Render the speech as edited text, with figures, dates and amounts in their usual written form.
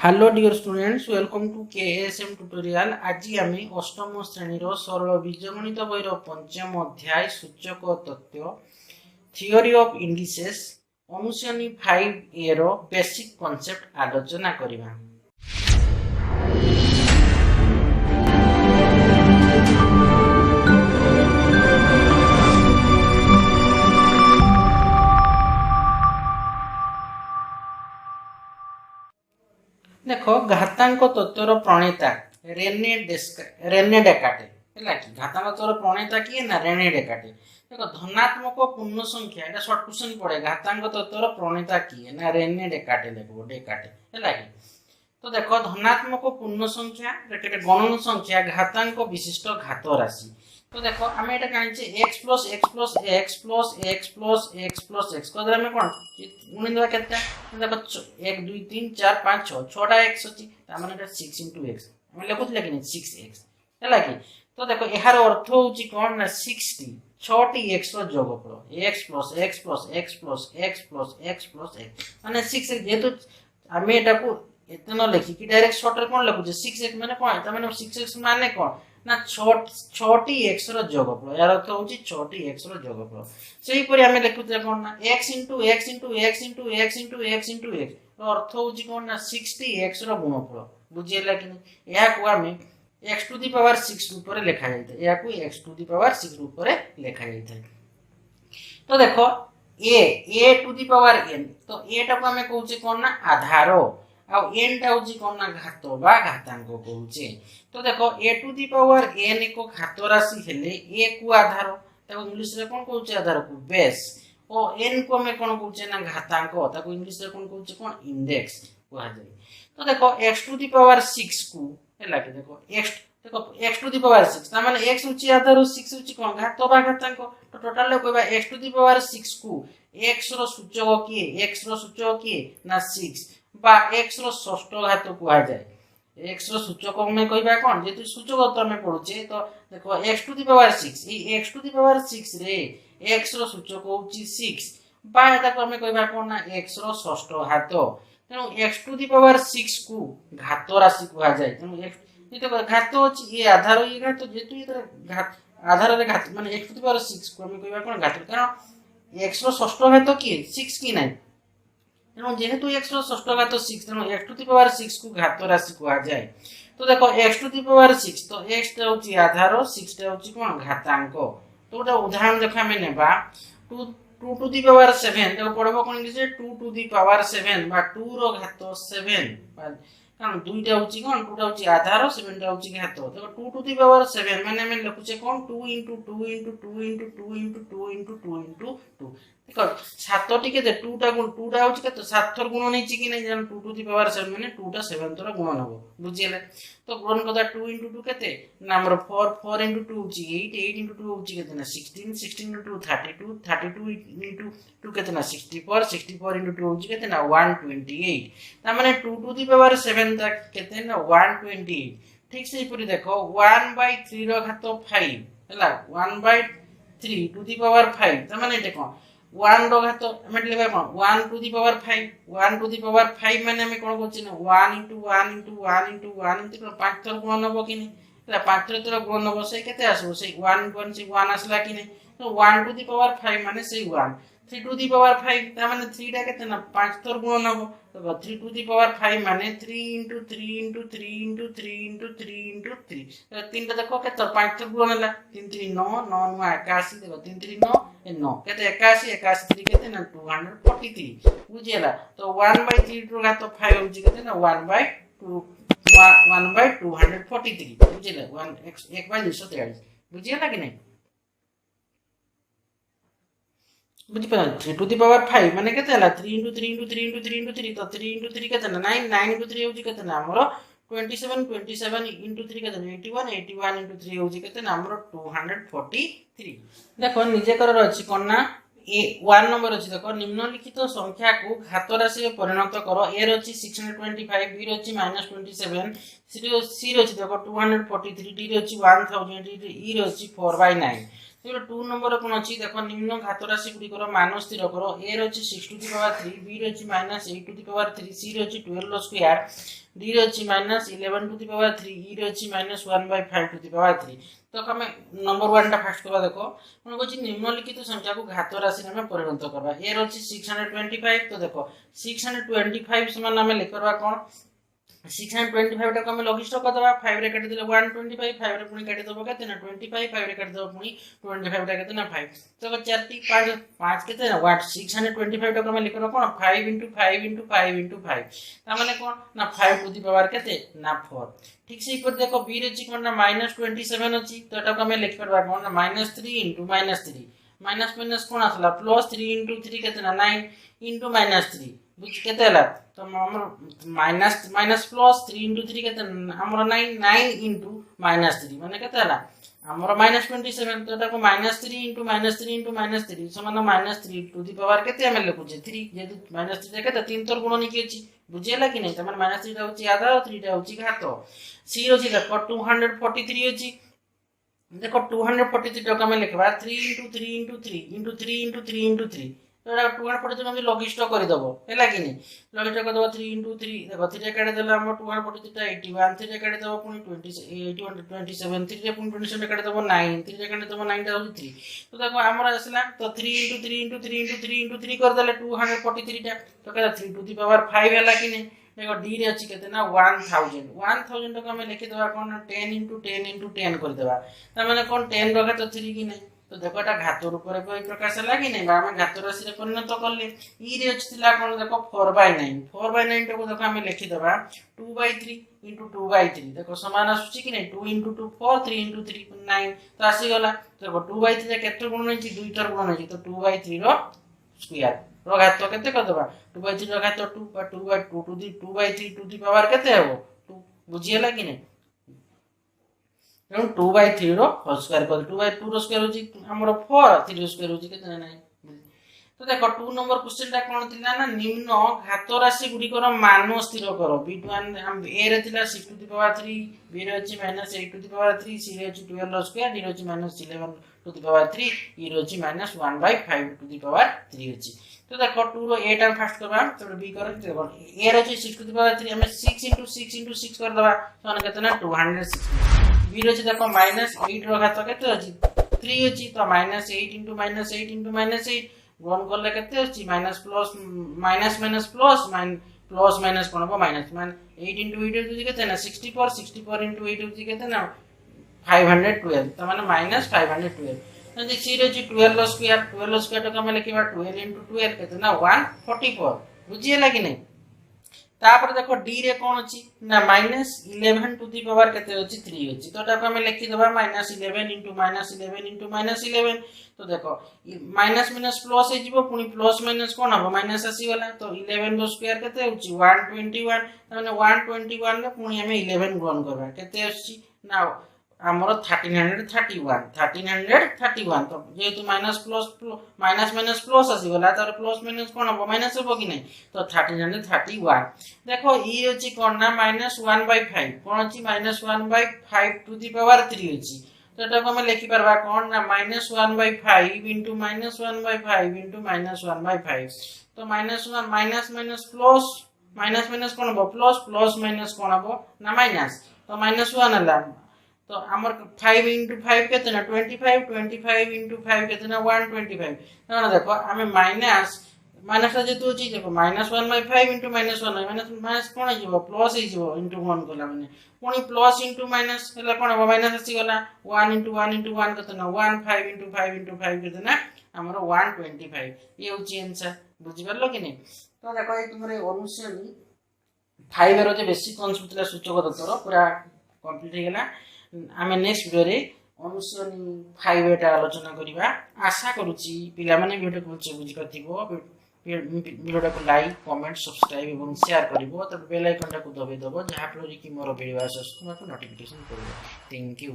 Hello dear students, welcome to KSM tutorial. आज आम अष्टम श्रेणी सरल बीजगणित बहिर पंचम अध्याय सूचक तत्व थियोरी ऑफ इंडिसेस अनुशिलानी 5A रो बेसिक कांसेप्ट आलोचना करिबा। देखो घातांक तत्वर प्रणेता रेने डेकार्टे है कि घातांक तत्वर प्रणेता किए ना रेने डेकार्टे। देखो धनात्मक पूर्ण संख्या एटा शॉर्ट क्वेश्चन पड़े घातांक तत्वर प्रणेता किए ना रेने डेकार्टे देखो डेकार्टे है कि। तो देखो धनात्मक पूर्ण संख्या गणन संख्या घातांक विशिष्ट घात राशि। तो देखो आम एटा जानिछे x plus x plus x plus x plus x plus x को आमे कोन गुणी देबा केते। देखो 1 2 3 4 5 6 6टा x अछि त माने एटा 6 * x हम लिखुतले कि 6x हैला कि। तो देखो एहार अर्थ होची कोन ना 60 6टी x रो जोगफल x plus x plus x plus x plus x plus x माने 6 जेतु आमे एटा को एते न लिखि कि डायरेक्ट शॉर्ट रे कोन लिखुचे 6x माने कोन त माने 6x माने कोन ना 6टी x रो जोगफल यार अर्थ होची 6टी x रो जोगफल। सेही परि हमें लिखुते कोन ना x * x * x * x * x * x रो अर्थ होची कोन ना 60 x रो गुणफल बुझियला कि या को हमें x टू द पावर 6 रूप रे लिखा जायते या को x टू द पावर 6 रूप रे लिखा जायते। तो देखो a to the power n तो a टा को हमें कहूचे कोन ना आधार आ n टा होची कोन ना घात बा घातांक कहूचे। तो देखो a to the power n को घात राशि हेले a को आधार ताको इंग्लिश रे कोन कहूचे आधार को बेस और n को हमें कोन कहूचे ना घातांक ताको इंग्लिश रे कोन कहूचे कोन इंडेक्स कहा जाय। तो देखो x टू द पावर 6 को हैला कि देखो x टू द पावर 6 ता माने x होची आधार और 6 होची कोन घात बा घातांक। तो टोटल कहबा x टू द पावर 6 को x रो सूचक किए ना 6 बा x रो षष्ठ घात कहा जाय। x रो सूचक में कहबा कोन जेतु सूचक तो हमें पढुचे। तो देखो x टू द पावर 6 ई x टू द पावर 6 रे x रो सूचक होची 6 बा एटा को हमें कहबा कोन ना x रो षष्ठ घात। तेनु x टू द पावर 6 को घात राशि कहा जाय। तेनु x ये तो घात होची ये आधार ये घात जेतु ये घात आधार रे घात माने x टू द पावर 6 को हमें कहबा कोन घात कारण x रो षष्ठ घात की 6 की नाही। तेणु जेहेतु x रो षष्ठ घात 6 तेणु x टू द पावर 6 को घात राशि कहा जाय। तो देखो x टू द पावर 6 तो x टा होची आधार 6 टा होची कोन घातांक। तो उटा उदाहरण देखो हमें नेबा 2 टू द पावर 7 देखो पढबो कोन कि 2 टू द पावर 7 बा 2 रो घात 7 कारण दुईटा होची कोन 2 टा होची आधार 7 टा होची घात। देखो 2 टू द पावर 7 माने हमें लिखुचे कोन 2 * 2 * 2 * 2 * 2 * 2 * 2 देखो 7 टी के 2 टा गुण 2 टा होची केते 7 थर गुण नैची कि नै जान 2 टू द पावर 7 माने 2 टा 7 थर गुण नबो बुझियले। तो गुण कदा 2 * 2 केते ना हमर 4 4 * 2 होची 8 8 * 2 होची केते ना 16 16 * 2 32 32 * 2 केते ना 64 64 * 2 होची केते ना 128 ता माने 2 टू द पावर 7 ता केते ना 128। ठीक से पूरी देखो 1/3 रो घात 5 हैला 1/3 टू द पावर 5 ता माने एटे कोन 1 रो घात हमें लेबा कोन 1 to the power 5 1 to the power 5 माने हमें कोन कहछि ना 1 * 1 * 1 * 1 * 5 थर गुण नबो कि नै हैला 5 थर गुण नबो से केते आसबो से 1 * 1 से 1 आसला कि नै। तो 1 टू द पावर 5 माने से 1 3 टू द पावर 5 ता माने 3 टा केते ना 5 थर गुण नबो। तो 3 टू द पावर 5 माने 3 * 3 * 3 * 3 * 3 * 3 तो 3 टा देखो केते 5 थर गुण होला 3 3 9 9 9 81 देखो 3 3 9 ए 9 केते 81 81 3 केते ना 243 बुझियला। तो 1/3 रो घात 5 होची केते ना 1/2 1/243 बुझियला 1/243 बुझियला कि नै बुझि पा 3 टू द पावर 5 माने केते हला 3 * 3 * 3 * 3 * 3 तो 3 * 3 केते ना 9 9 * 3 होची केते ना हमरो 27 27 * 3 केते 81 81 * 3 होची केते ना हमरो 243। देखो निजे कर अछि कोन ना ए 1 नंबर अछि देखो निम्नलिखित संख्या को घात राशि में परिणत करो। ए रो अछि 625 बी रो अछि -27 सी रो अछि देखो 243 डी रो अछि 1000 ई रो अछि 4/9 ये 2 नंबर कौन अच्छी देखो निम्न घात राशि गुड़िकर मान स्थिर कर ए रही 6 टू दी पावर 3 बी रही -8 टू दी पावर 3 सी रही 12 स्क्वायर डी रही -11 टू दी पावर 3 ई रही -1/5 टू दी पावर 3 तो हमें नंबर 1 टा फास्ट करबा देखो मन कहछि निम्नलिखित संख्या को घात राशि में परिणत करबा ए रही 625 तो देखो 625 समान हमें लिख करबा कोन 625 टा को हमें लघिष्ठ कर देबा 5 रे काटी देले 125 5 रे पुनी काटी देबो केते ना 25 5 रे काटी देबो पुनी 25 टा केते ना 5 तो 4 3 5 5 केते ना व्हाट 625 टा को हमें लिखनो कोन 5 * 5 * 5 * 5 ता माने कोन ना 5 टू दी पावर केते ना 4 ठीक से इपर देखो b रे छि कोन ना -27 अछि तो एटा को हमें लिख करबा कोन ना -3 * -3 माइनस माइनस कोन आसला +3 * 3 केते ना 9 * -3 बुझ केते हला तो हमर माइनस माइनस प्लस 3 * 3 केते हमर 9 * -3 माने केते हला हमर -27 तो एटा को -3 * -3 * -3 समान -3 टू दी पावर केते हमें लिखु जे 3 जे -3 केते 3 तोर गुण निकी अछि बुझेला कि नै त माने -3 टा होची आधा और 3 टा होची घात सी होची देखो 243 अछि देखो 243 टा हमें लिखबा 3 * 3 * 3 * 3 * 3 * 3 तो 243 हम लघिष्ठ कर दबो हैला कि नै लघिष्ठ कर दबो 3 * 3 देखो 3 काटे देला हम 243 टा 81 3 काटे दबो पुनी 20 81 27 3 रे पुनी 27 काटे दबो 9 3 काटे दबो 9 टा होची 3 तो देखो हमरा आसला तो 3 * 3 * 3 * 3 * 3 कर देले 243 टा तो कहला 3 टू दी पावर 5 हैला कि नै देखो डी रे अछि केते ना 1000 को हमें लिखि देबा कोन 10 * 10 * 10 कर देबा त माने कोन 10 रखा तो 3 कि नै तो देखो एटा घात रूप रे कोई प्रकाश लागी नै बा हम घात राशि रे परिणत करले ई रे छिला कोन देखो 4/9 4/9 को देखो हम लिखि देबा 2/3 * 2/3 देखो समान आसुची कि नै 2 * 2 4 3 * 3 9 तो आसी गला देखो 2/3 रे केते गुण नै छी 2 थर गुण नै छी तो 2/3 रो स्क्वायर रो घात केते कर देबा 2/3 रो घात 2 बा 2/2 to the 2/3 to the power केते हेबो 2 बुझियला कि नै 2/3 रो होल स्क्वायर कर 2/2 रो स्क्वायर होची हमरो 4 3 रो स्क्वायर होची केते नै तो देखो 2 नंबर क्वेश्चन टा कोन थिला ना निम्न घात राशि गुडी कर मान स्थिर करो b1 हम a रे थिला 6 टू दी पावर 3 b रे अछि -8 टू दी पावर 3 c रे अछि 12 स्क्वायर d रे अछि -11 टू दी पावर 3 e रे अछि -1/5 टू दी पावर 3 अछि तो देखो 2 रो a टा फास्ट करबा तो b कर देखो a रे अछि 6 टू दी पावर 3 हम 6 * 6 * 6 कर दबा तो केते ना 260 b रे देखो -8 रो घात केते अछि 3 अछि तो -8 * -8 * -8 गुण करले केते अछि minus plus minus minus plus plus minus कोन हो माइनस मान 8 * 8 होची केते ना 64 64 * 8 होची केते ना 512 त माने -512 तो जे सी रे 12 स्क्वायर तो हम लिखबा 12 * 12 केते ना 144 बुझियला कि नै तापर देखो डी रे कोन अछि ना -11 टू दी पावर केते अछि 3 अछि तो एटा हम लिखि देबा -11 * -11 * -11 तो देखो माइनस माइनस प्लस हे जीवो पुनी प्लस माइनस कोन हो माइनस आसी गला तो 11 रो स्क्वायर केते होछि 121 माने 121 रे पुनी हमें 11 गुणन करबा केते अछि ना हमरो 1331 तो जेतु minus plus minus minus plus आसी गला तार प्लस माइनस कोन हो माइनस हो कि नै तो 1331 देखो ई अछि कोन ना -1/5 कोन अछि -1/5 टू दी पावर 3 अछि तो एटा को हम लिखि परबा कोन ना -1/5 * -1/5 * -1/5 तो -1 minus minus plus minus minus कोन हो प्लस प्लस माइनस कोन हो ना माइनस तो -1 हला तो हमर 5 * 5 केते ना 25 25 * 5 केते ना 125 ना देखो हमें माइनस माइनस जेतु अछि देखो -1/5 * -1 माइनस कोन हे जीवो प्लस हे जीवो इनटू 1 कोला माने पुनी प्लस इनटू माइनस हला कोन हो माइनस आसी गला 1 * 1 * 1 केते ना 1 5 * 5 * 5 केते ना हमरो 125 ये होची आंसर बुझि परलो कि नै तो देखो ए तुमरे अनुसारी 5 रो जे बेसिक कॉन्सेप्ट ला सूचक तत्वर पूरा कंप्लीट हे गेला आमे नेक्स्ट वीडियो रे अनुसारी 5 एटा आलोचना करिबा आशा करूची पिला माने वीडियो को बुझि पाथिबो वीडियो को लाइक कमेंट सब्सक्राइब एवं शेयर करिवो तो बेल आइकन टा को दबे दबो जहा फल कि मोर वीडियो आसस तुमको नोटिफिकेशन करबो थैंक यू।